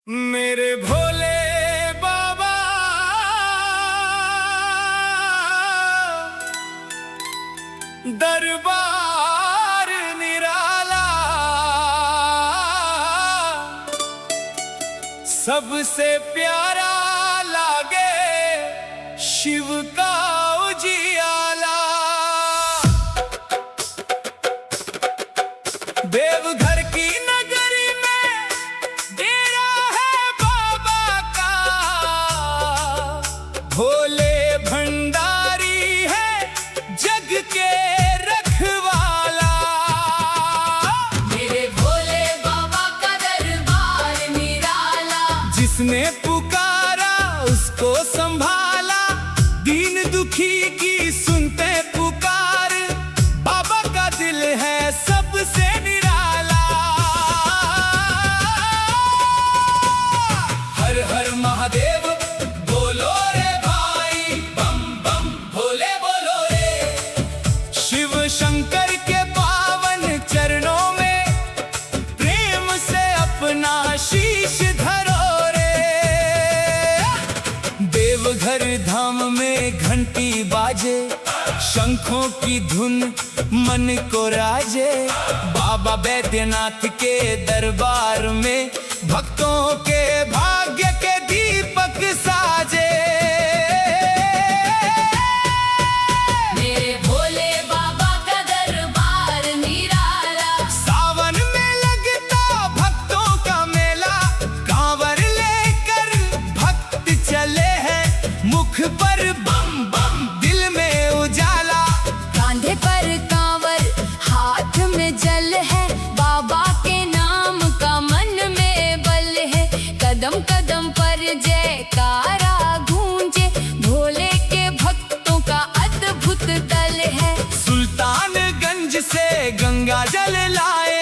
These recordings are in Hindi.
मेरे भोले बाबा दरबार निराला, सबसे प्यारा लागे शिव का उजियाला। देवघर की नगरी में डेरा है बाबा का, भोले भंडारी है जग के रखवाला। मेरे भोले बाबा का दरबार निराला, जिसने पुकारा उसको संभाला, दीन दुखी की सुनते पुकार, बाबा का दिल है सबसे निराला। हर हर महादेव बोलो रे भाई, बम बम भोले बोलो रे। शिव शंकर के पावन चरणों में प्रेम से अपना शीश धरो रे। देवघर धाम में घंटी बाजे, शंखों की धुन मन को राजे। बाबा बैद्यनाथ के दरबार में भक्तों के भाग्य के दीपक साजे। मेरे भोले बाबा का दरबार निराला, सावन में लगता भक्तों का मेला, कांवर लेकर भक्त चले हैं, मुख पर बम बम दिल में उजाला। कांधे पर कांवर हाथ में जल है, बाबा के नाम का मन में बल है। कदम कदम पर जयकारा गूंजे, भोले के भक्तों का अद्भुत दल है। सुल्तानगंज से गंगा जल लाए,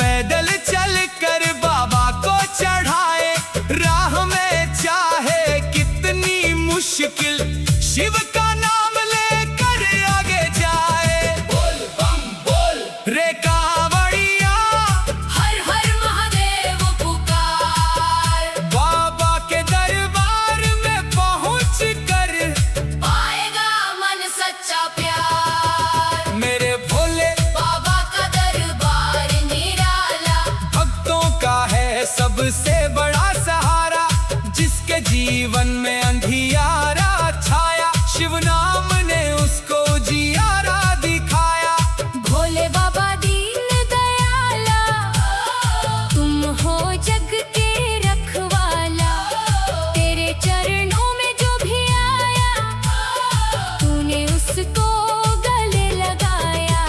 पैदल चल कर बाबा को चढ़ाए। राह में चाहे कितनी मुश्किल, शिव का नाम लेकर आगे जाए। बोल बम बोल रे कांवड़िया, हर हर महादेव पुकार, बाबा के दरबार में पहुंच कर पाएगा मन सच्चा प्यार। मेरे भोले बाबा का दरबार निराला, भक्तों का है सबसे बड़ा सहारा। जिसके जीवन में अंधियारा छाया, शिव नाम ने उसको उजियारा दिखाया। भोले बाबा दीन दयाला, तुम हो जग के रखवाला। तेरे चरणों में जो भी आया, तूने उसको गले लगाया।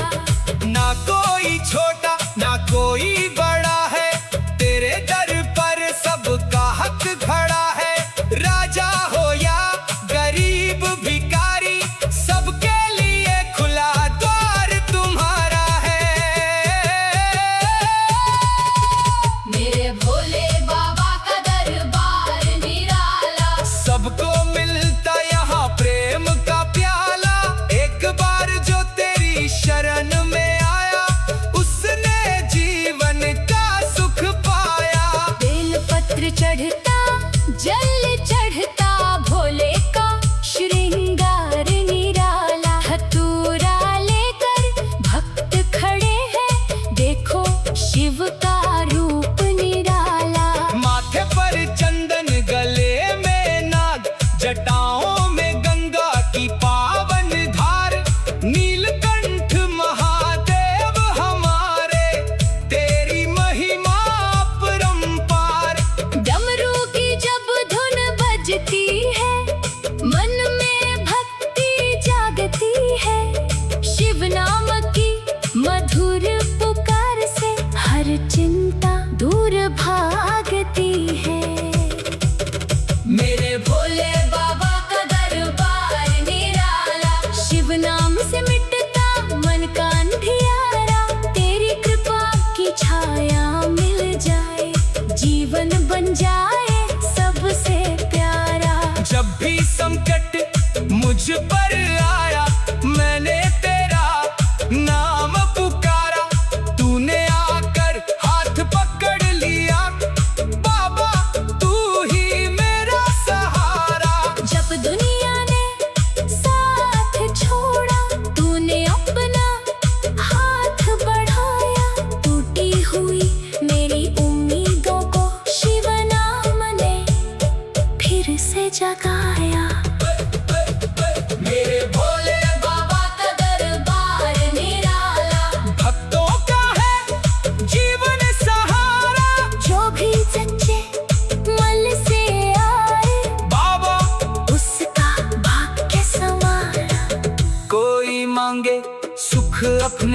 ना कोई छोटा ना कोई बड़ा है, तेरे दर पर सबका हक खड़ा है। राजा हो या गरीब भिखारी, सबके लिए खुला द्वार तुम्हारा है। मेरे भोले बाबा का दरबार निराला, सबको मिलता यहाँ प्रेम का प्याला। एक बार जो तेरी शरण में आया, उसने जीवन का सुख पाया। बेलपत्र चढ़ता जल चढ़ता, भोले का श्रृंगार निराला। हथूरा लेकर भक्त खड़े हैं, देखो शिव का रूप निराला। माथे पर चंदन, गले में नाग, जटाओं में गंगा की पावन धार। नीलकंठ महादेव हमारे, तेरी महिमा अपरंपार। डमरू की जब धुन बजती है, मन में भक्ति जागती है। शिव नाम की मधुर पुकार से हर चिंता दूर भागती है। मेरे भोले बाबा का दरबार निराला, शिव नाम से मिटता मन का अंधियारा। तेरी कृपा की छाया मिल जाए, जीवन बन जाए सबसे प्यारा। जब भी संकट मुझ पर आया, मैंने तेरा नाम पुकारा। तूने आकर हाथ पकड़ लिया, बाबा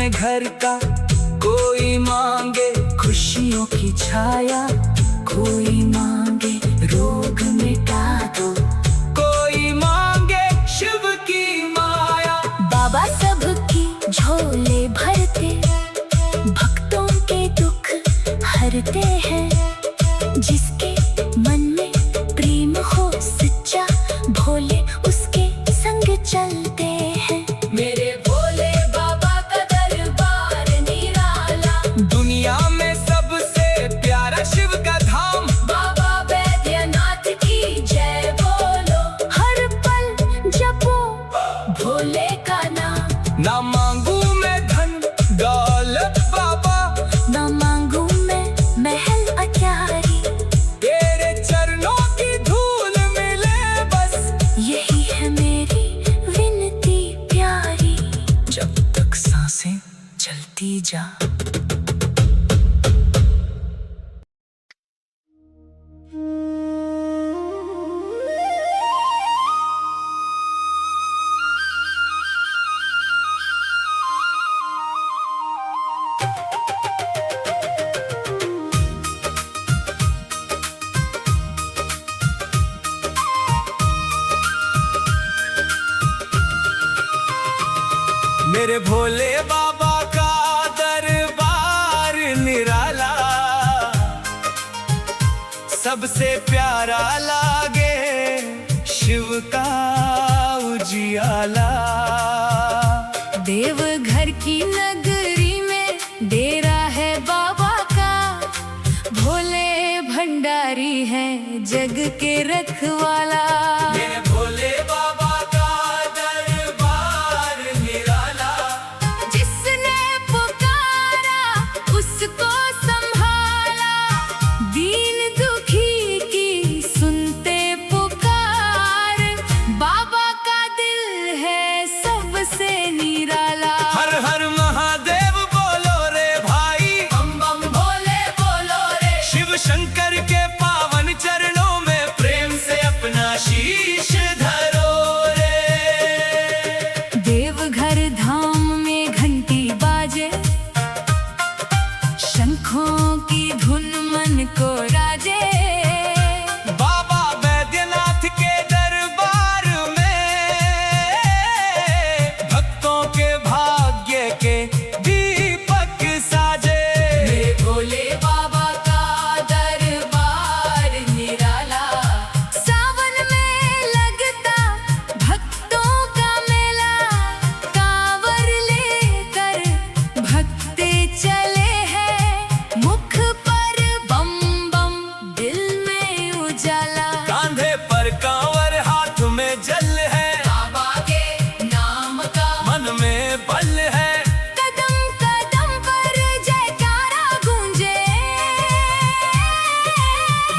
में घर का, कोई मांगे खुशियों की छाया, कोई मांगे रोग मिटा दो, कोई मांगे शिव की माया। बाबा सबकी झोले भरते, भक्तों के दुख हरते हैं। जिसके मन में प्रेम हो सच्चा, भोले उसके संग चलते हैं। मेरे भोले बाबा का दरबार निराला, दुनिया में सबसे प्यारा शिव का धाम। बाबा बैद्यनाथ की जय बोलो, हर पल जपो भोले का नाम। ना मांगू मैं धन दौलत बाबा, ना मांगू मैं महल अटारी, तेरे चरणों की धूल मिले बस, यही है मेरी विनती प्यारी। जब तक सांसें चलती जा। मेरे भोले बाबा का दरबार निराला, सबसे प्यारा लागे शिव का उजियाला। देवघर की नगरी में डेरा है बाबा का, भोले भंडारी है जग के रखवाला। मेरे भोले बाबा का दरबार निराला, जिसने पुकारा उसको संभाला, दीन दुखी की सुनते पुकार। बाबा का दिल है सबसे निराला। हर हर महादेव बोलो रे भाई, बम बम भोले बोलो रे। शिव शंकर के पावन चरणों में प्रेम से अपना शीश धरो रे। देवघर धाम में घंटी बाजे, शंखों की धुन मन को राजे। बाबा बैद्यनाथ के दरबार में भक्तों के भाग्य के दीपक साजे। मेरे भोले बाबा का दरबार निराला, सावन में लगता भक्तों का मेला। कांवर लेकर भक्ते चले हैं, मुख पर बम बम दिल में उजाला। कांधे पर कांवर हाथ में जल है, बाबा के नाम का मन में बल है। कदम कदम पर जयकारा गूंजे,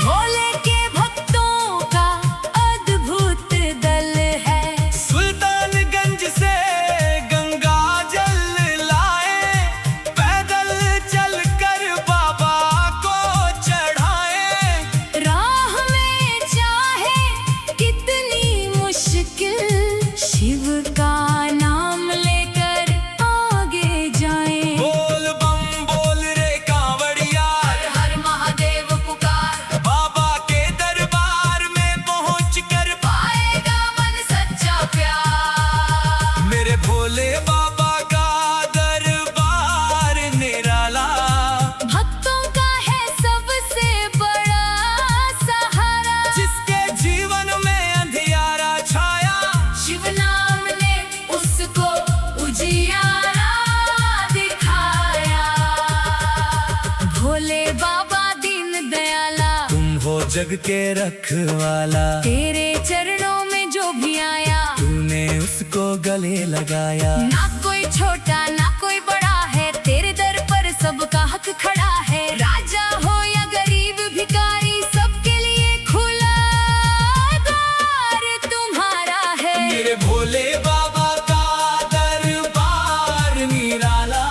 भोले के भक्तों का अद्भुत दल है। सुल्तानगंज से गंगा जल लाए, पैदल चलकर बाबा को चढ़ाए। राह में चाहे कितनी मुश्किल, शिव का नाम लेकर आगे जाएं। बोल बम बोल रे कांवड़िया, हर महादेव पुकार, बाबा के दरबार में पहुँच कर पाएगा मन सच्चा प्यार। मेरे भोले बाबा का दरबार निराला, भक्तों का है सबसे बड़ा सहारा। जिसके जीवन में अंधियारा छाया, शिव नाम ने उसको उजियारा दिखाया। भोले बाबा दीन दयाला, तुम हो जग के रखवाला। तेरे चरणों में जो भी आया, तूने उसको गले लगाया। ना कोई छोटा ना कोई बड़ा है, तेरे दर पर सबका हक खड़ा है। राजा हो या गरीब भिखारी, सबके लिए खुला द्वार तुम्हारा है। मेरे भोले बाबा का दरबार निराला,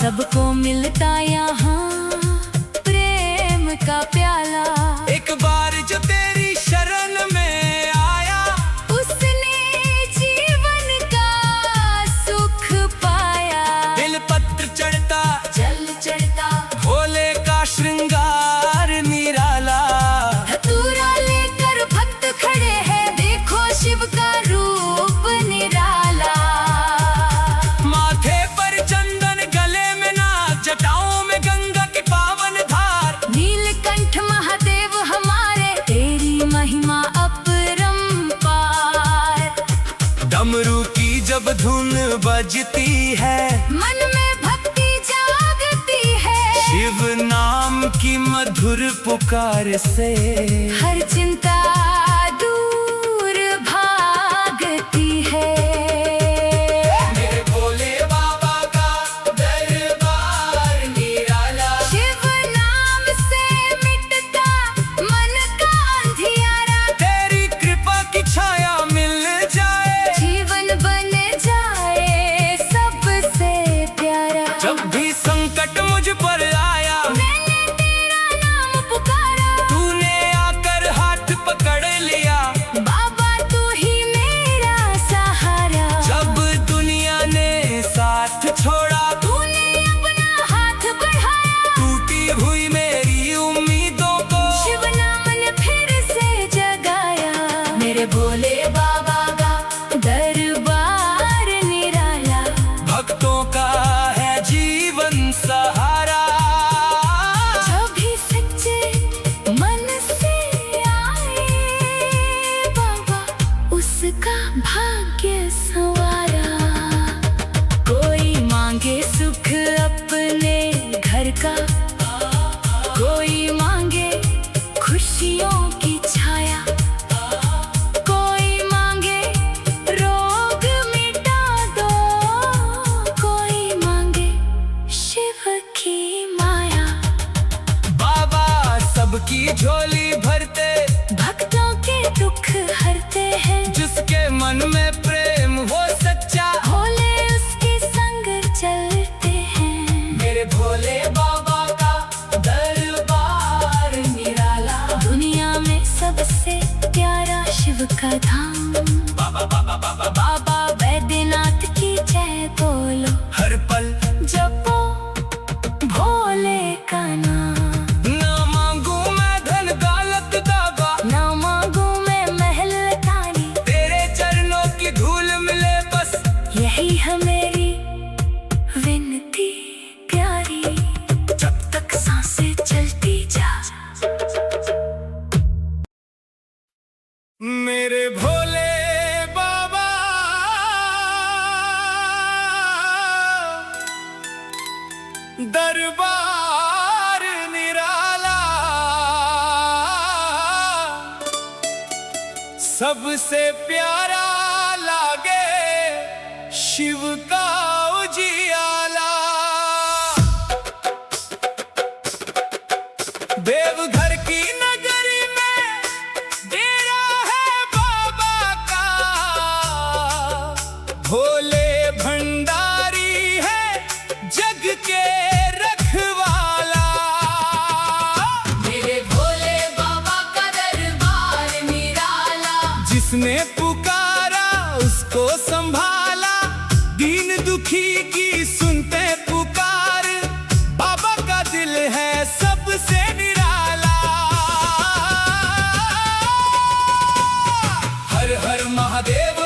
सबको मिलता यहाँ प्रेम का प्याला। एक बार जो तेरी शरण में आया, उसने जीवन का सुख पाया। दिल पत्र धुन बजती है, मन में भक्ति जागती है। शिव नाम की मधुर पुकार से हर चिंता दूर भागती है। मेरे भोले बाबा का दरबार निराला, शिव नाम से मिटता मन का अंधियारा। तेरी कृपा की छाया मिल जाए, जीवन बन जाए सबसे प्यारा। जब भी संकट मुझ पर आया, मैंने तेरा नाम पुकारा। तूने आकर हाथ पकड़ लिया, बाबा तू ही मेरा सहारा। जब दुनिया ने साथ छोड़ा, तूने अपना हाथ बढ़ाया। टूटी हुई मेरी उम्मीदों को शिव नाम ने फिर से जगाया। मेरे भोले बाबा का दरबार निराला, भक्तों का है जीवन सहारा। जो भी सच्चे मन से आए बाबा, उसका भाग्य संवारा। कोई मांगे सुख अपने घर का, कोई मांगे खुशियों की छाया, कोई मांगे रोग मिटा दो, कोई मांगे शिव की माया। बाबा सबकी झोली भरते, भक्तों के दुख हरते हैं। जिसके मन में प्रेम हो सच्चा, भोले उसके संग चलते हैं। मेरे भोले बाबा का दरबार निराला। दुनिया में सबसे प्यारा शिव का धाम, बाबा बैद्यनाथ की जय बोलो। हर पल जपो भोले का नाम। ना मांगू मैं धन दौलत बाबा, ना मांगू मैं महल तानी, तेरे चरणों की धूल मिले बस। यही है मेरी विनती प्यारी। जब तक सांसें चलती जा, मेरे भोले बाबा दरबार निराला। सबसे प्यारा लागे शिव का उजियाला। देवघर की नगरी में डेरा है बाबा का, भोले भंडारी है जग के रखवाला। मेरे भोले बाबा का दरबार निराला। जिसने पुकारा उसको संभाला, दीन दुखी की सुनते पुकार। बाबा का दिल है सबसे निराला। हर हर महादेव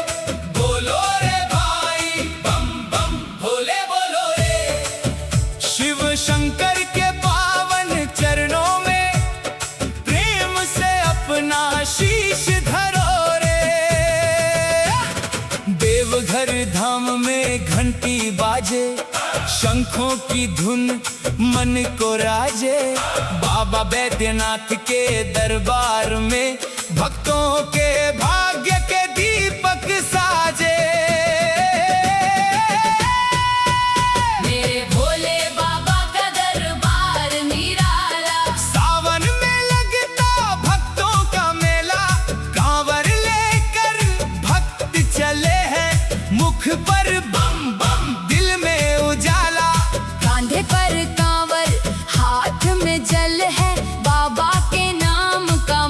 बोलो रे भाई, बम बम भोले बोलो रे। शिव शंकर के पावन चरणों में प्रेम से अपना शीश धरो रे। देवघर धाम में घंटी बाजे, शंखों की धुन मन को राजे। बाबा बैद्यनाथ के दरबार में भक्तों के भाग्य के दीपक साजे। मेरे भोले बाबा का दरबार निराला। सावन में लगता भक्तों का मेला, कांवर लेकर भक्त चले हैं, मुख पर बम बम दिल में उजाला। कांधे पर कांवर, हाथ में जल है, बाबा के नाम का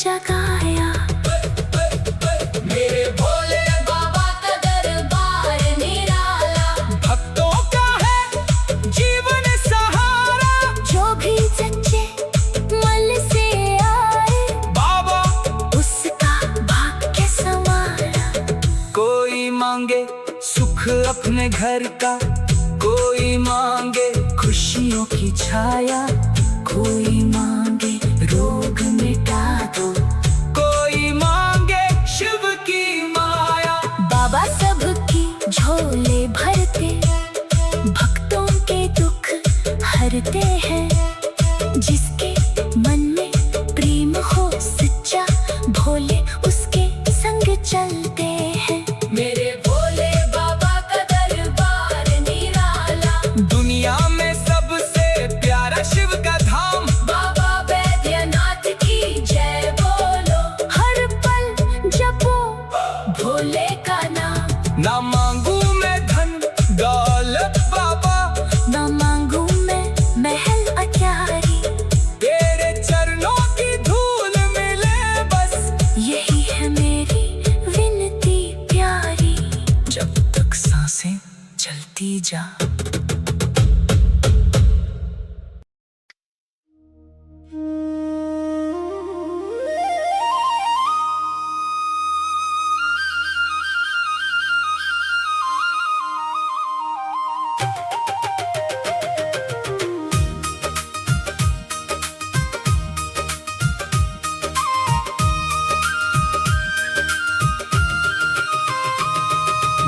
जगाया। मेरे भोले बाबा का दरबार निराला, भक्तों का है जीवन सहारा। जो भी सच्चे मन से आए बाबा उसका भाग्य संवारा। कोई मांगे सुख अपने घर का, कोई मांगे खुशियों की छाया, कोई मांगे रोग मिटा दो, कोई मांगे शिव की माया। बाबा सबकी झोले भरते, भक्तों के दुख हरते हैं। जिसके मन में प्रेम हो सच्चा, भोले उसके संग चलते हैं। मेरे भोले बाबा का दरबार निराला, दुनिया में सबसे प्यारा शिव का धाम। बाबा बैद्यनाथ की जय बोलो, हर पल जपो भोले का नाम। ना मांगू मैं धन दौलत बाबा, ना मांगू मैं महल अटारी, तेरे चरणों की धूल मिले बस, यही है मेरी विनती प्यारी। जब तक सांसें चलती जा।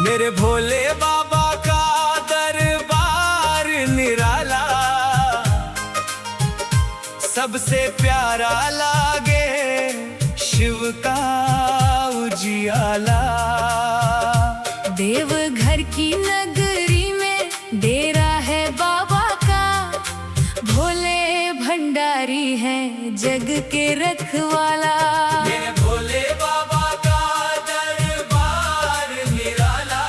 मेरे भोले बाबा का दरबार निराला, सबसे प्यारा लागे शिव का उजियाला। देवघर की नगरी में डेरा है बाबा का, भोले भंडारी है जग के रखवाला। मेरे भोले बाबा का दरबार निराला,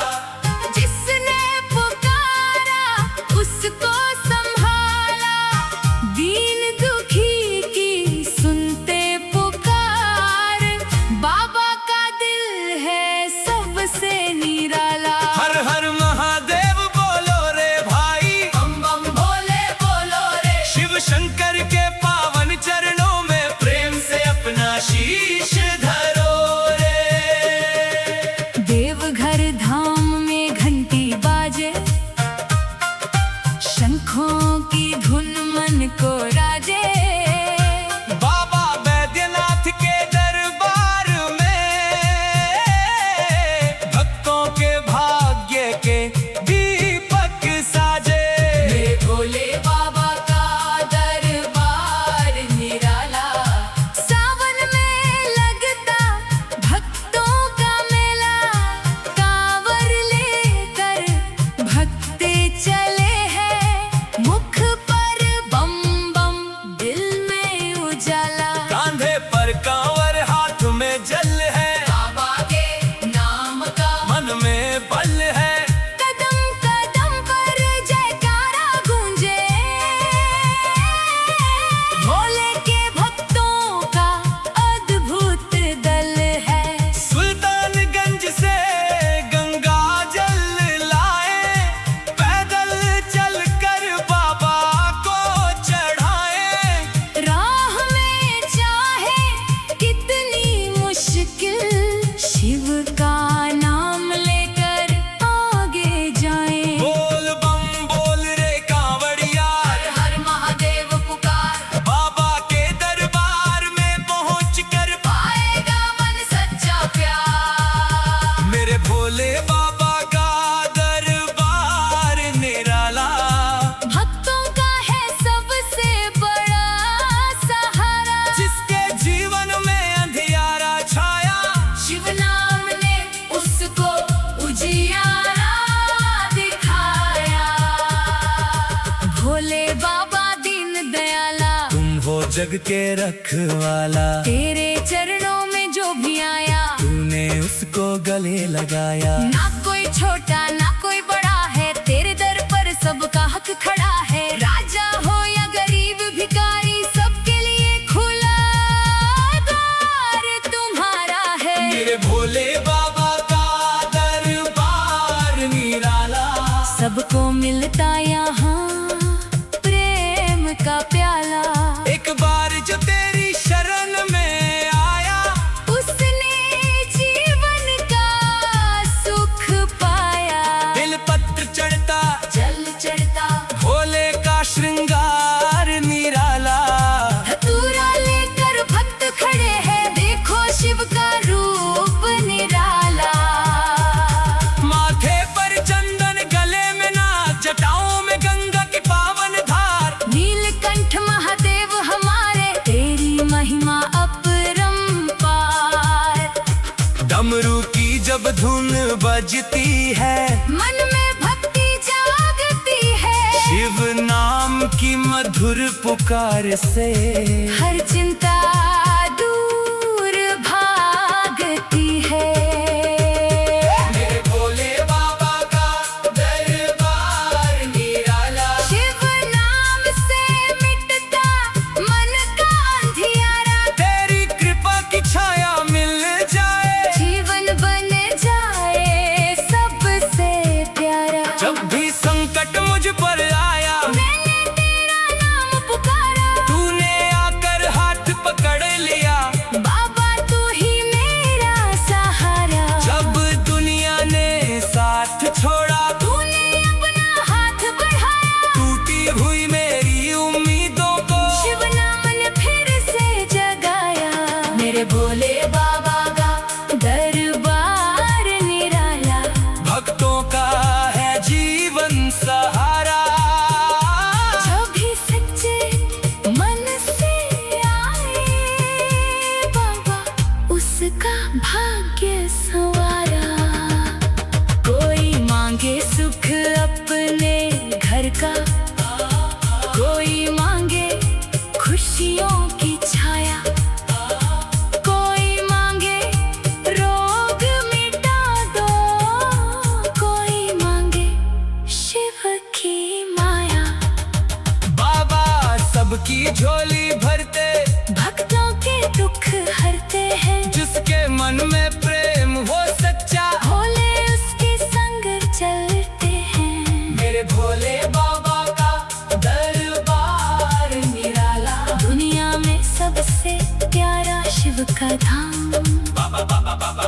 जिसने पुकारा उसको संभाला, दीन दुखी की सुनते पुकार। बाबा का दिल है सबसे निराला। हर हर महादेव बोलो रे भाई, बम बम भोले बोलो रे। शिव शंकर के पावन चरणों में प्रेम से अपना शीश धरो रे। देवघर धाम में घंटी बाजे, शंखों की धुन मन को राजे। बाबा बैद्यनाथ के दरबार में भक्तों के भाग्य के दीपक साजे। मेरे भोले बाबा का दरबार निराला, सावन में लगता भक्तों का मेला। कांवर लेकर भक्ते चले हैं, मुख पर बम बम दिल में उजाला। कांधे पर कांवर हाथ में जल है, बाबा के नाम का मन में बल है। कदम कदम पर जयकारा गूंजे, भोले के भक्तों का अद्भुत दल है। सुल्तानगंज से गंगा जल लाए, पैदल चलकर बाबा को चढ़ाए। राह में चाहे कितनी मुश्किल, शिव का नाम लेकर आगे जाएं। बोल बम बोल रे कांवड़िया, हर हर महादेव पुकार, बाबा के दरबार में पहुँच कर पाएगा मन सच्चा प्यार। मेरे भोले बाबा का दरबार निराला, भक्तों का है सबसे बड़ा सहारा। जिसके जीवन में अंधियारा छाया। शिव नाम ने उसको उजियारा दिखाया। भोले बाबा दीन दयाला, तुम हो जग के रखवाला, तेरे चरणों में जो भी आया, तूने उसको गले लगाया। ना कोई छोटा ना कोई बड़ा है, तेरे दर पर सबका हक खड़ा है। राजा हो या गरीब भिखारी, सबके लिए खुला द्वार। बजती है, मन में भक्ति जागती है। शिव नाम की मधुर पुकार से हर चिंता दूर भागती है। मेरे भोले बाबा का दरबार निराला, शिव नाम से मिटता मन का अंधियारा। तेरी कृपा की छाया मिल जाए, जीवन बन जाए सबसे प्यारा। जब भी संकट मुझ पर आया, मैंने तेरा नाम पुकारा। तूने आकर हाथ पकड़ लिया, बाबा तू ही मेरा सहारा। जब दुनिया ने साथ छोड़ा, तूने अपना हाथ बढ़ाया। टूटी हुई मेरी उम्मीदों को शिव नाम ने फिर से जगाया। मेरे भोले बाबा का दरबार निराला। भक्तों का है जीवन सहारा। जो भी सच्चे मन से आए, बाबा उसका भाग्य संवारा। कोई मांगे सुख अपने घर का, कोई मांगे खुशियों की छाया। कोई मांगे रोग मिटा दो, कोई मांगे शिव की माया। बाबा सबकी झोली भरते, भक्तों के दुख हरते हैं। जिसके मन में प्रेम हो सच्चा, भोले उसके संग चलते हैं। मेरे भोले बाबा का दरबार निराला। दुनिया में सबसे प्यारा शिव का धाम।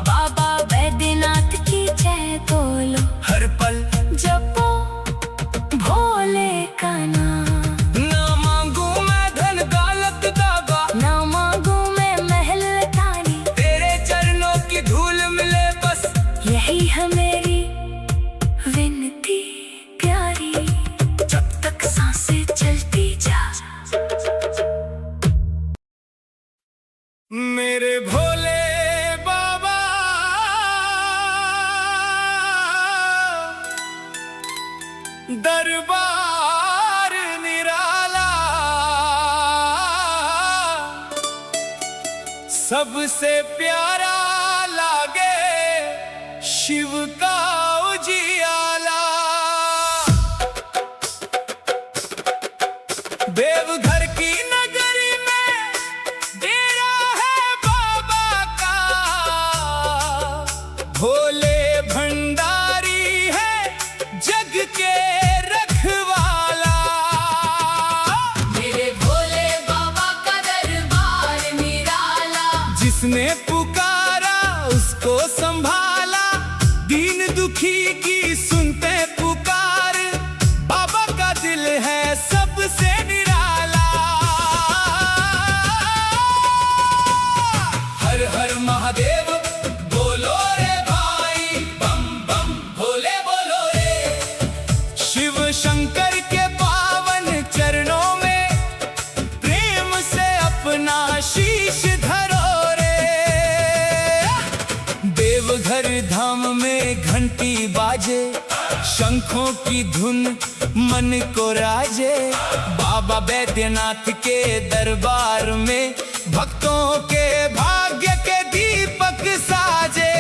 बाबा बैद्यनाथ की जय बोलो, हर पल जपो भोले का नाम। ना मांगू मैं धन दौलत बाबा, ना मांगू मैं महल तानी, तेरे चरणों की धूल मिले बस। यही है मेरी विनती प्यारी। जब तक सांसें चलती जा, मेरे भोले बाबा दरबार निराला। सबसे प्यारा लागे शिव का उजियाला। देवघर की नगरी में डेरा है बाबा का, भोले भंडारी है जग के रखवाला। मेरे भोले बाबा का दरबार निराला। जिसने पुकारा उसको संभाला, दीन दुखी की सुनते पुकार। बाबा का दिल है सबसे निराला। हर हर महादेव बोलो रे भाई, बम बम भोले बोलो रे। शिव शंकर के पावन चरणों में प्रेम से अपना शीश धरो रे। देवघर धाम में घंटी बाजे, शंखों की धुन मन को राजे। बाबा बैद्यनाथ के दरबार में भक्तों के भाग्य के दीपक साजे।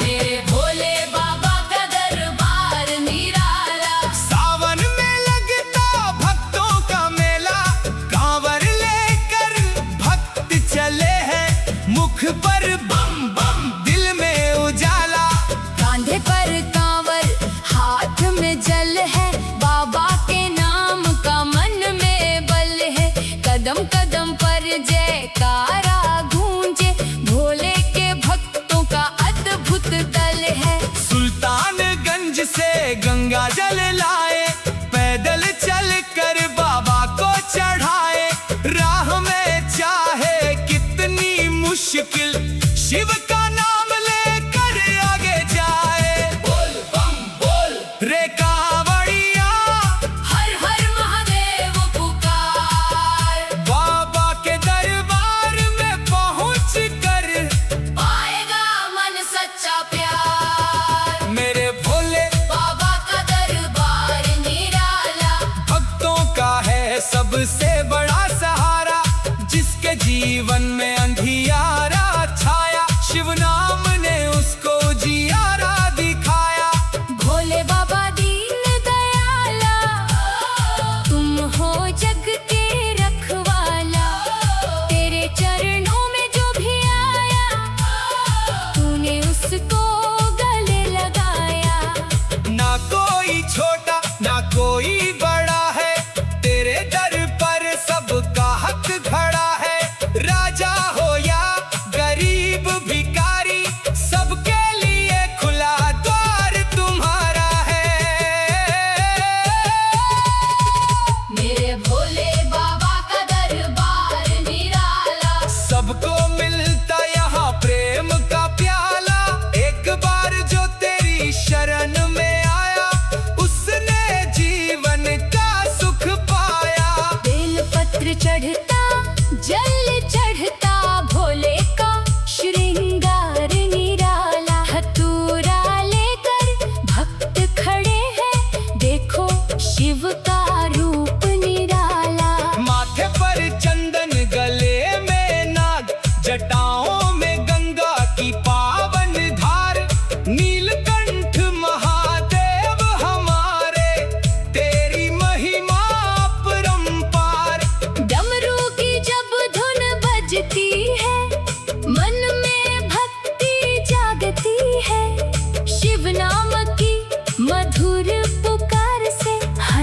मेरे भोले बाबा का दरबार निराला। सावन में लगता भक्तों का मेला, कांवर लेकर भक्त चले हैं। मुख पर बम बम दिल में उजाला। कांधे पर कांवर, हाथ में जल है। बाबा के नाम का मन में बल है। कदम कदम पर जयकारा गूंजे, भोले के भक्तों का अद्भुत दल है। सुल्तानगंज से गंगा जल लाए, पैदल चल कर बाबा को चढ़ाए। राह में चाहे कितनी मुश्किल, शिव का नाम लेकर आगे जाए। बोल बम बोल रे कांवड़िया, हर हर महादेव पुकार। बाबा के दरबार में पहुंच कर पाए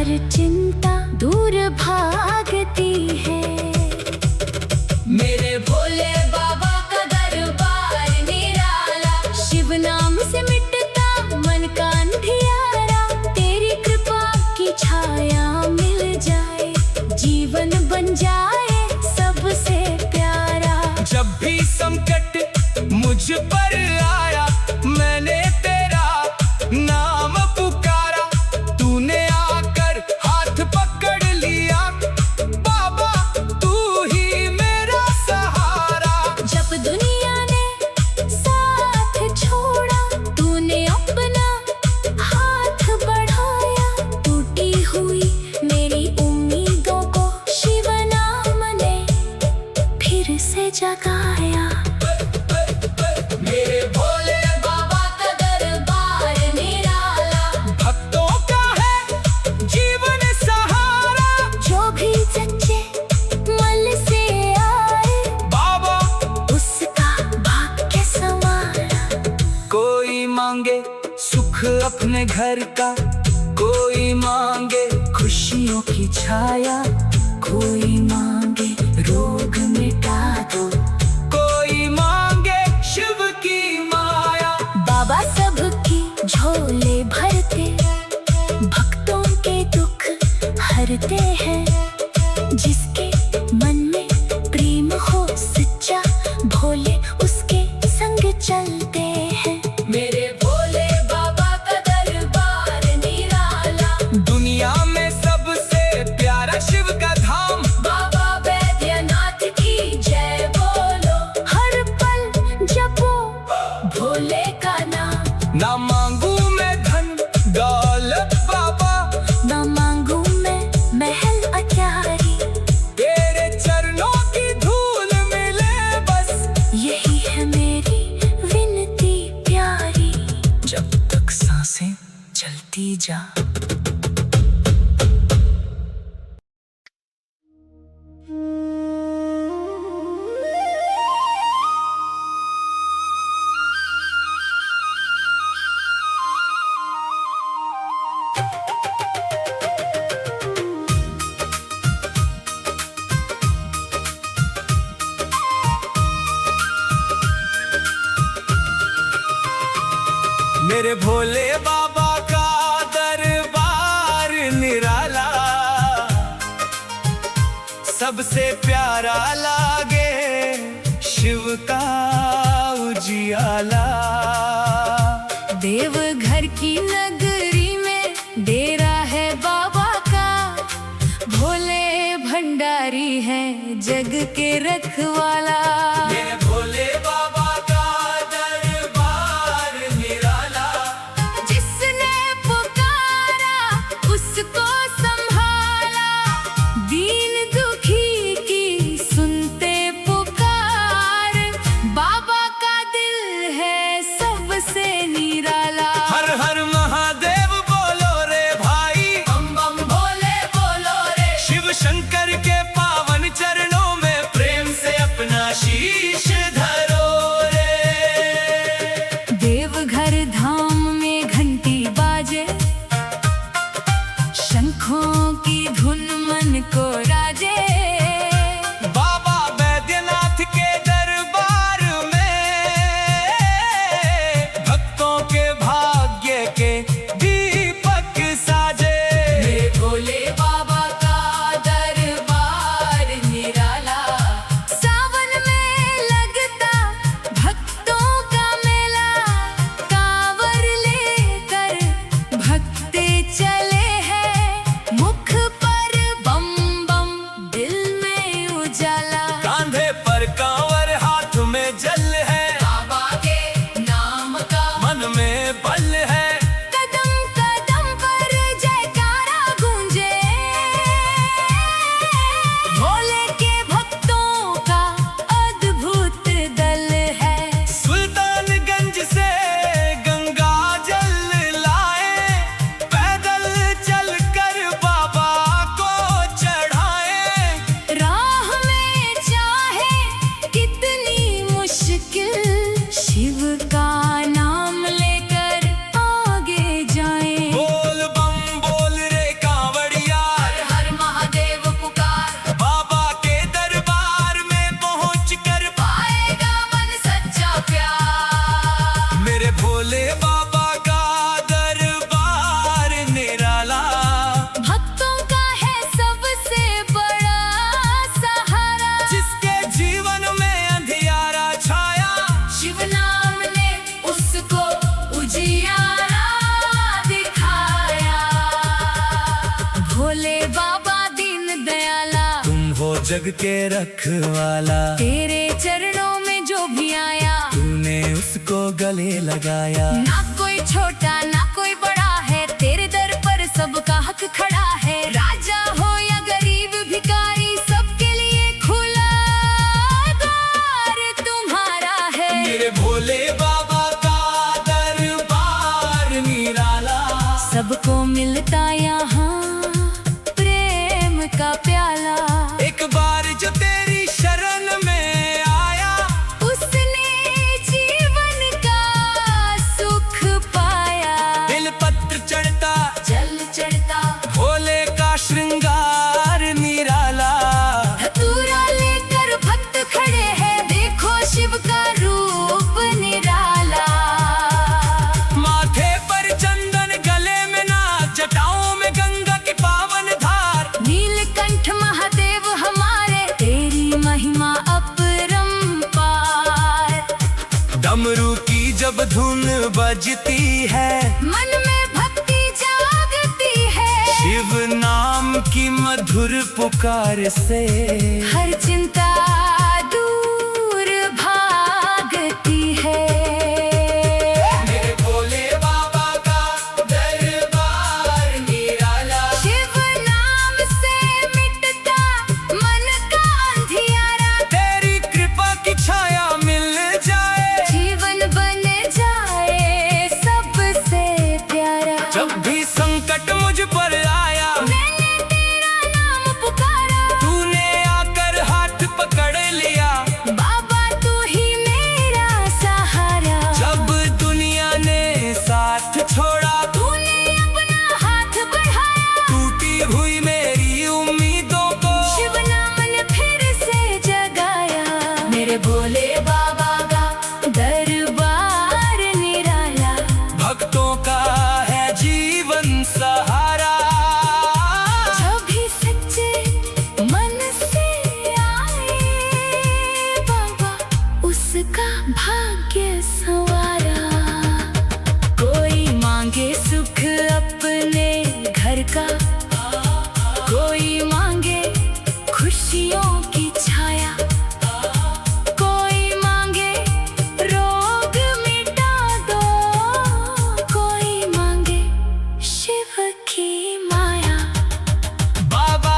हर चिंता दूर भागती है। मेरे भोले बाबा का दरबार निराला, शिव नाम से मिटता मन का अंधियारा। तेरी कृपा की छाया मिल जाए, जीवन बन जाए सबसे प्यारा। जब भी संकट मुझ पर आया, मैंने तेरा नाम पुकारा। तूने आकर हाथ पकड़ लिया, बाबा तू ही मेरा सहारा। जब दुनिया ने साथ छोड़ा, तूने अपना हाथ बढ़ाया। टूटी हुई मेरी उम्मीदों को शिव नाम ने फिर से जगाया। मेरे भोले बाबा का दरबार निराला, भक्तों का है जीवन सहारा। जो भी सच्चे मन से आए, बाबा उसका भाग्य संवारा। कोई मांगे सुख अपने घर का, कोई मांगे खुशियों की छाया। कोई मांगे रोग मिटा दो, कोई मांगे शिव की माया। बाबा सबकी झोले भरते, भक्तों के दुख हरते हैं। जिसके मन में प्रेम हो सच्चा, भोले उसके संग चलते हैं। मेरे भोले बाबा का दरबार निराला, दुनिया में सबसे प्यारा शिव का धाम। बाबा बैद्यनाथ की जय बोलो, हर पल जपो भोले का नाम। ना मांगू मैं धन दौलत बाबा, ना मांगू मैं महल अटारी, तेरे चरणों की धूल मिले बस। यही है मेरी विनती प्यारी। जब तक सांसें चलती जा। मेरे भोले बाबा का दरबार निराला, सबसे प्यारा लागे शिव का उजियाला। देवघर की नगरी में डेरा है बाबा का, भोले भंडारी है जग के रखवाला। मेरे भोले बाबा का दरबार निराला, जिसने पुकारा उसको संभाला। दीन दुखी की सुनते पुकार, बाबा का दिल है सबसे निराला। हर हर महादेव बोलो रे भाई, बम बम भोले बोलो रे। शिव शंकर के पावन चरणों में प्रेम से अपना शीश धरो रे। देवघर धाम में घंटी बाजे, शंखों की धुन मन को राजे। बाबा बैद्यनाथ के दरबार में भक्तों के भाग्य के दीपक साजे। मेरे भोले बाबा का दरबार निराला, सावन में लगता भक्तों का मेला। कांवर लेकर भक्ते चले हैं, मुख पर बम बाबा दीन दयाला, तुम हो जग के रखवाला। तेरे चरणों में जो भी आया, तूने उसको गले लगाया। ना कोई छोटा ना कोई बड़ा है, तेरे दर पर सबका हक खड़ा है। राजा हो या गरीब भिखारी, सबके लिए खुला द्वार तुम्हारा है। मेरे भोले बाबा का दरबार निराला, सबको मिलता यहाँ प्रेम का प्याला। एक बार जो तेरी शरण में आया, उसने जीवन का सुख पाया। बिल पत्र चढ़ता, जल चढ़ता, भोले का श्रृंगार निराला। धतूरा लेकर भक्त खड़े हैं, देखो शिव का रूप निराला। माथे पर चंदन, गले में नाग, जटाओं में गंगा की पावन धार। नीलकंठ महादेव हमारे, तेरी महिमा अपरंपार। डमरू की जब धुन बजती है, मन में भक्ति जागती है। शिव नाम की मधुर पुकार से हर चिंता दूर भागती है। मेरे भोले बाबा का दरबार निराला। शिव नाम से मिटता मन का अंधियारा, तेरी कृपा की छाया मिल जाए, जीवन बन जाए सबसे प्यारा। जब भी संकट मुझ पर आया, मैंने तेरा नाम पुकारा, तूने आकर हाथ पकड़ लिया। बाबा तू ही मेरा सहारा। जब दुनिया ने साथ छोड़ा, तूने अपना हाथ बढ़ाया, टूटी हुई मेरी उम्मीदों को शिव नाम ने फिर से जगाया। मेरे भोले बाबा का दरबार निराला, भक्तों का है जीवन सहारा। जो भी सच्चे मन से आए, बाबा उसका भाग्य संवारा। कोई मांगे सुख अपने घर का, कोई मांगे खुशियों की छाया, कोई मांगे रोग मिटा दो, कोई मांगे शिव की माया। बाबा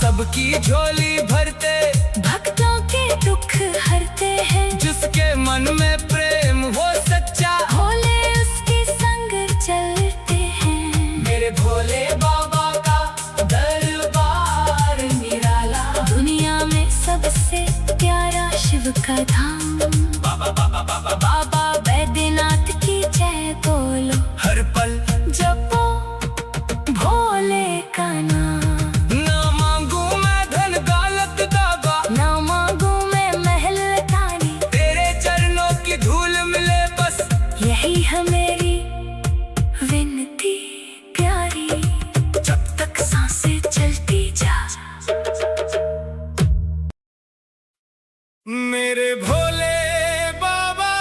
सबकी झोली भरते, भक्तों के दुख हरते हैं, जिसके मन में प्रेम हो सच्चा, भोले उसके संग चलते हैं। मेरे भोले बाबा का दरबार निराला। दुनिया में सबसे प्यारा शिव का धाम, बाबा बैद्यनाथ की जय बोलो, हर पल जपो भोले का नाम। ना मांगू मैं धन दौलत दागा, ना मांगू मैं महल ताने, तेरे चरणों की धूल मिले बस। यही है मेरी विनती प्यारी, जब तक सांसें चलती जा। मेरे भोले बाबा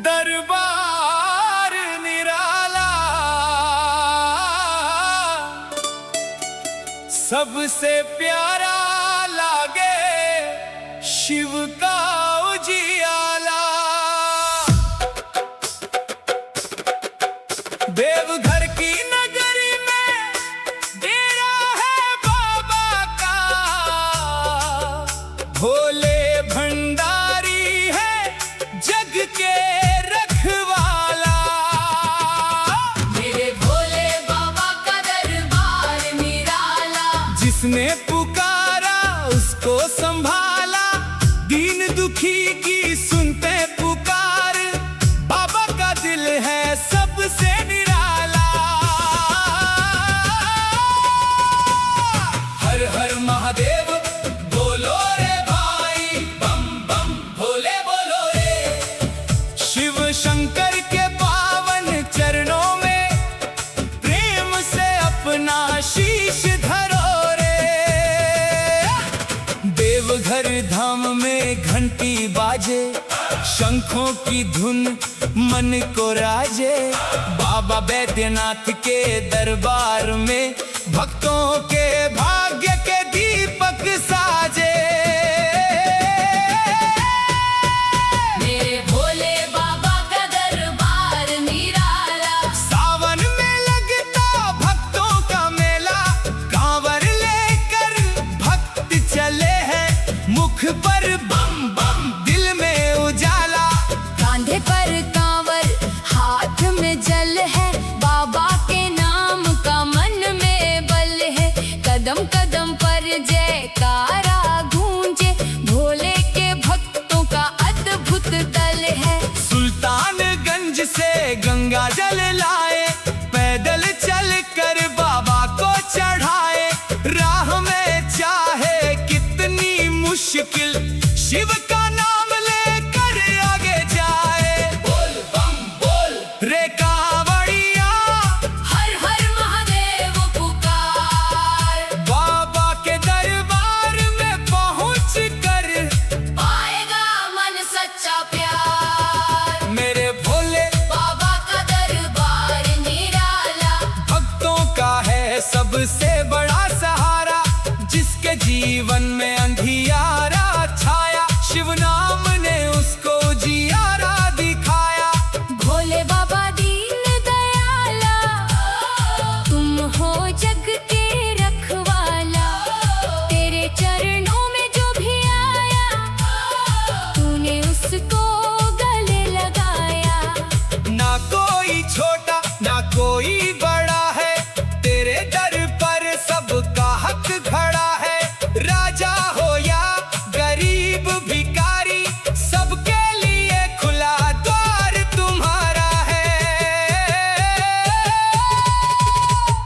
दरबार निराला, सबसे प्यारा लागे शिव का उजियाला। देवघर की नगरी में डेरा है बाबा का, भोले भंडारी है जग के रखवाला। मेरे भोले बाबा का दरबार निराला, जिसने पुकारा उसको संभाला, दीन दुखी की सुनते पुकार, बाबा का दिल है सबसे निराला। हर हर महादेव बोलो रे भाई, बम बम भोले बोलो रे। शिव शंकर के पावन चरणों में प्रेम से अपना शीश धरो रे। देवघर धाम में घंटी बाजे, शंखों की धुन मन को राजे, बाबा बैद्यनाथ के दरबार में भक्तों के भाग्य के दीपक साजे। मेरे भोले बाबा का दरबार निराला, सावन में लगता भक्तों का मेला, कांवर लेकर भक्त चले हैं, मुख पर बम बम दिल में उजाला। कांधे पर कांवर हाथ में जल है, बाबा के नाम का मन में बल है। कदम कदम पर जयकारा गूंजे, भोले के भक्तों का अद्भुत दल है। सुल्तानगंज से गंगा जल लाए, पैदल चल कर बाबा को चढ़ाए। राह में चाहे कितनी मुश्किल, शिव का नाम लेकर आगे जाए। बोल बम बोल रे कांवड़िया, हर हर महादेव पुकार, बाबा के दरबार में पहुँच कर पाएगा मन सच्चा प्यार। मेरे भोले बाबा का दरबार निराला, भक्तों का है सबसे बड़ा सहारा, जिसके जीवन में अंधियारा छाया, शिव नाम ने उसको जियारा दिखाया। भोले बाबा दीन दयाला, तुम हो जग के रखवाला। तेरे चरणों में जो भी आया, तूने उसको गले लगाया। ना कोई छोटा ना कोई बड़ा है, तेरे दर पर सबका हक खड़ा है। राजा हो या गरीब भिखारी, सबके लिए खुला द्वार तुम्हारा है।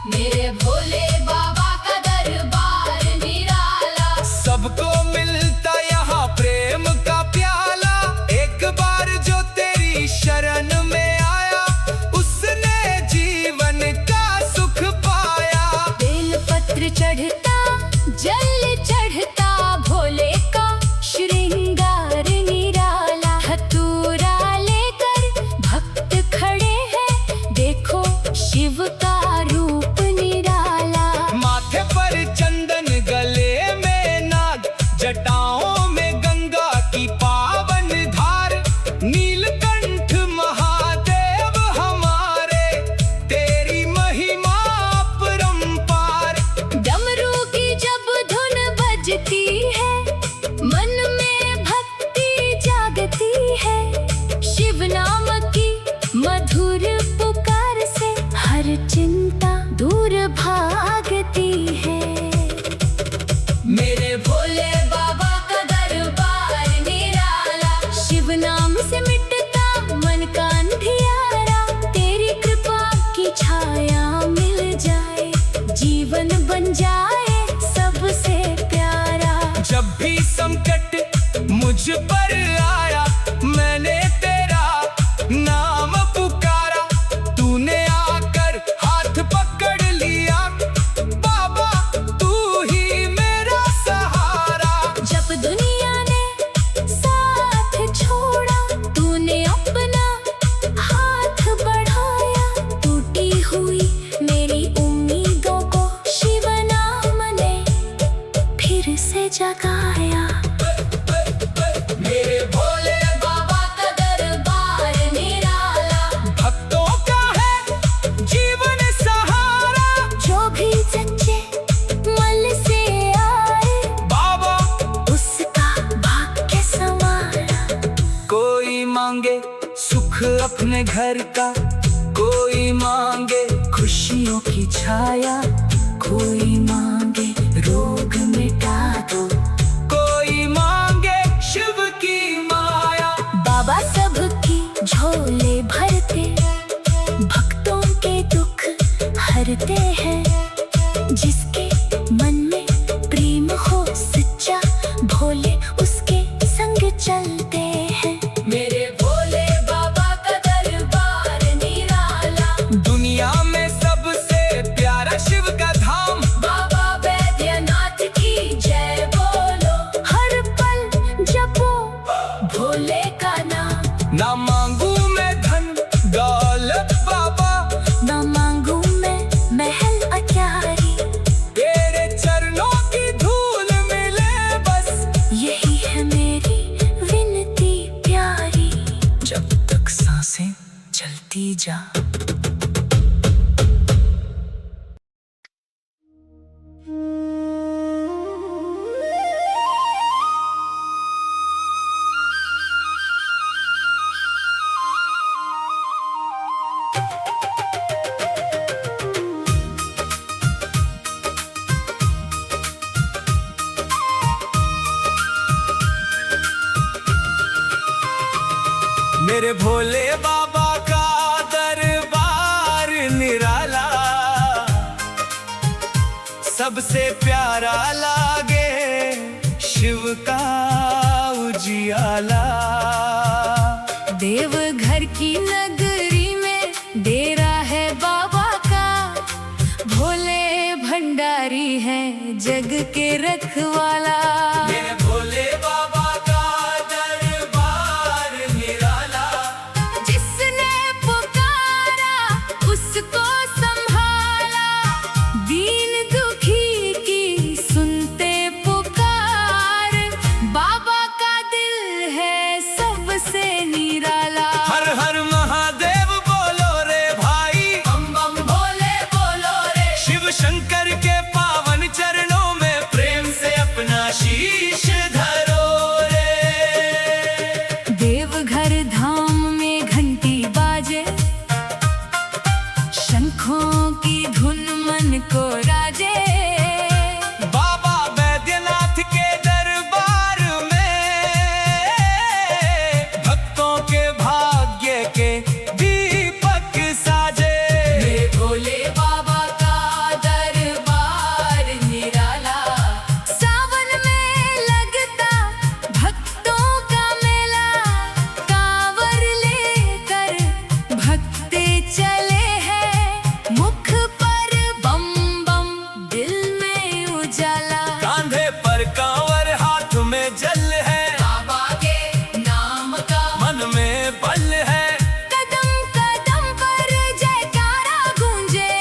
मेरे भोले बाबा का दरबार निराला, सबको मिलता यहाँ प्रेम का प्याला। एक बार जो तेरी शरण में आया, उसने जीवन का सुख पाया। बेलपत्र चढ़ता जल चढ़ता, भोले का श्रृंगार निराला। हथूरा लेकर भक्त खड़े हैं, देखो शिव का रूप निराला। माथे पर चंदन, गले में नाग, जटाओं में गंगा की पावन धार। नीलकंठ महादेव हमारे, तेरी महिमा अपरंपार। डमरू की जब धुन बजती है, मन में भक्ति जागती है। शिव नाम की मधुर पुकार से हर चिंता दूर भागती है। मेरे भोले बाबा का दरबार निराला, शिव नाम से मिटता मन का अंधियारा। तेरी कृपा की छाया मिल जाए, जीवन बन जाए सबसे प्यारा। जब भी संकट मुझ पर आया, मैंने तेरा नाम पुकारा। तूने आकर हाथ पकड़ लिया, बाबा तू ही मेरा सहारा। जब दुनिया ने साथ छोड़ा, तूने अपना हाथ बढ़ाया। टूटी हुई मेरी उम्मीदों को शिव नाम ने फिर से जगाया। मेरे भोले बाबा का दरबार निराला, भक्तों का है जीवन सहारा। जो भी सच्चे मन से आए, बाबा उसका भाग्य संवारा। कोई मांगे सुख अपने घर का, कोई मांगे खुशियों की छाया। कोई मांगे रोग मिटा दो, कोई मांगे शिव की माया। बाबा सबकी झोले भरते, भक्तों के दुख हरते हैं। जिसके मन में प्रेम हो सच्चा, भोले उसके संग चलते हैं। मेरे भोले बाबा का दरबार निराला, दुनिया में सबसे प्यारा शिव का धाम। बाबा बैद्यनाथ की जय बोलो, हर पल जपो भोले का नाम। मेरे भोले बाबा का दरबार निराला, सबसे प्यारा लागे शिव का उजियाला। देवघर की नगरी में डेरा है बाबा का, भोले भंडारी है जग के रखवाला। मेरे भोले बाबा का दरबार निराला, जिसने पुकारा उसको संभाला, दीन दुखी की सुनते पुकार। बाबा का दिल है सबसे निराला। हर हर महादेव बोलो रे भाई, बम बम भोले बोलो रे। शिव शंकर के पावन चरणों में प्रेम से अपना शीश धरो रे। देवघर धाम में घंटी बाजे, शंखों की धुन मन को राजे। बाबा बैद्यनाथ के दरबार में भक्तों के भाग्य के दीपक साजे। मेरे भोले बाबा का दरबार निराला, सावन में लगता भक्तों का मेला। कांवर लेकर भक्ते चले हैं, मुख पर बम बम दिल में उजाला। कांधे पर कांवर हाथ में जल है, बाबा के नाम का मन में बल है। कदम कदम पर जयकारा गूंजे,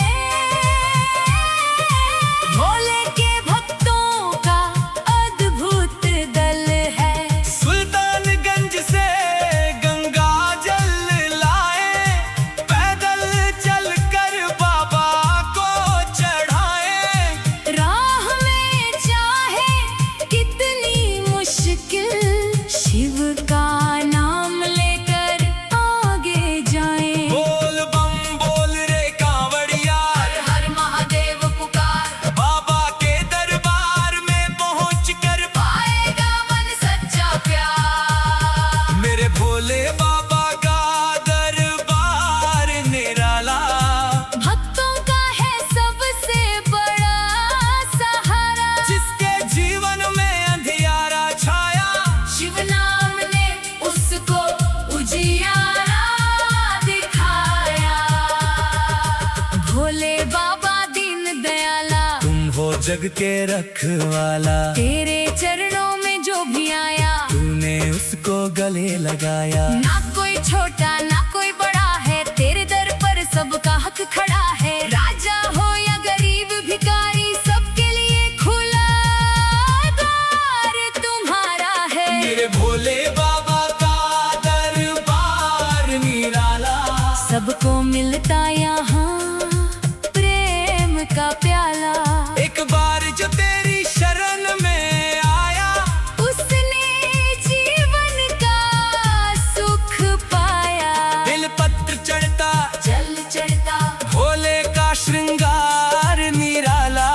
भोले के भक्तों का अद्भुत दल है। सुल्तानगंज से गंगा जल लाए, पैदल चलकर बाबा को चढ़ाए। राह में चाहे कितनी मुश्किल, शिव का नाम लेकर आगे जाएं। बोल बम बोल रे कांवड़िया, हर हर महादेव पुकार, बाबा के दरबार में पहुँच कर पाएगा मन सच्चा प्यार। मेरे भोले बाबा का दरबार निराला, भक्तों का है सबसे बड़ा सहारा। जिसके जीवन में अंधियारा छाया, शिव नाम ने उसको उजियारा दिखाया। भोले बाबा दीन दयाला, तुम हो जग के रखवाला। तेरे चरणों में जो भी आया, तूने उसको गले लगाया। ना कोई छोटा ना कोई बड़ा है, तेरे दर पर सबका हक खड़ा है। राजा हो या गरीब भिखारी, सबके लिए खुला द्वार तुम्हारा है। मेरे भोले बाबा का दरबार निराला, सबको मिलता यहाँ प्रेम का प्याला। एक बार जो तेरी शरण में आया, उसने जीवन का सुख पाया। दिल पत्र चढ़ता जल चढ़ता भोले का श्रृंगार निराला।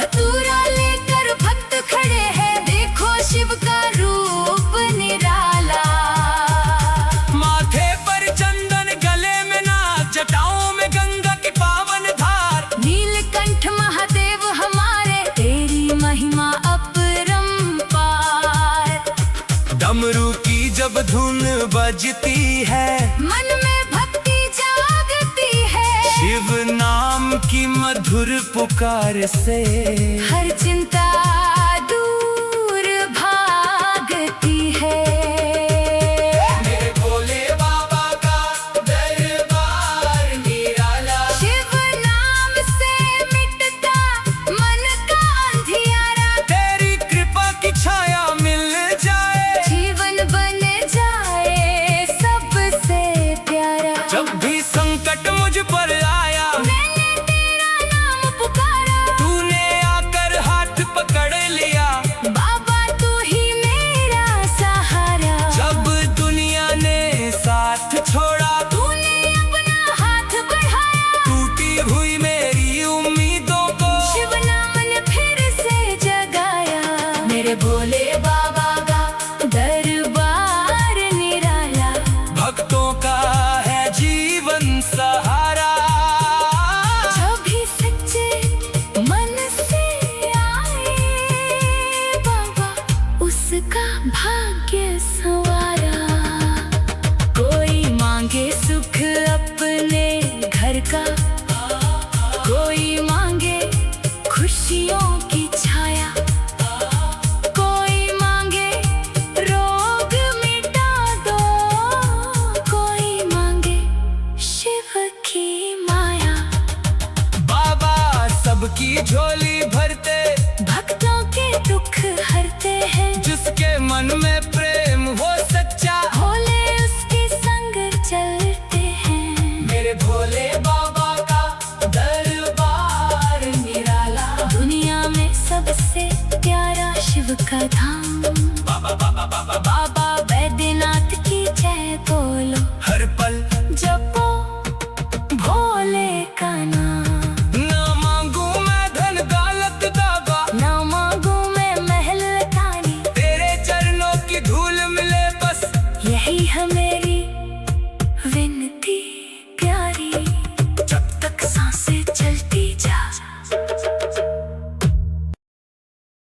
धतूरा लेकर भक्त खड़े हैं, देखो शिव का रूप निराला। माथे पर चंदन, गले में नाग, जटाओं में गंगा की पावन धार। नीलकंठ महादेव हमारे, तेरी महिमा अपरंपार। डमरू की जब धुन बजती है, मन में भक्ति जागती है। शिव नाम की मधुर पुकार से हर चिंता दूर भागती है। मेरे भोले बाबा का दरबार निराला, शिव नाम से मिटता मन का अंधियारा। तेरी कृपा की छाया मिल जाए, जीवन बन जाए सबसे प्यारा। जब भी संकट मुझ पर आया, मैंने तेरा नाम पुकारा, तूने आकर हाथ पकड़ा। की झोली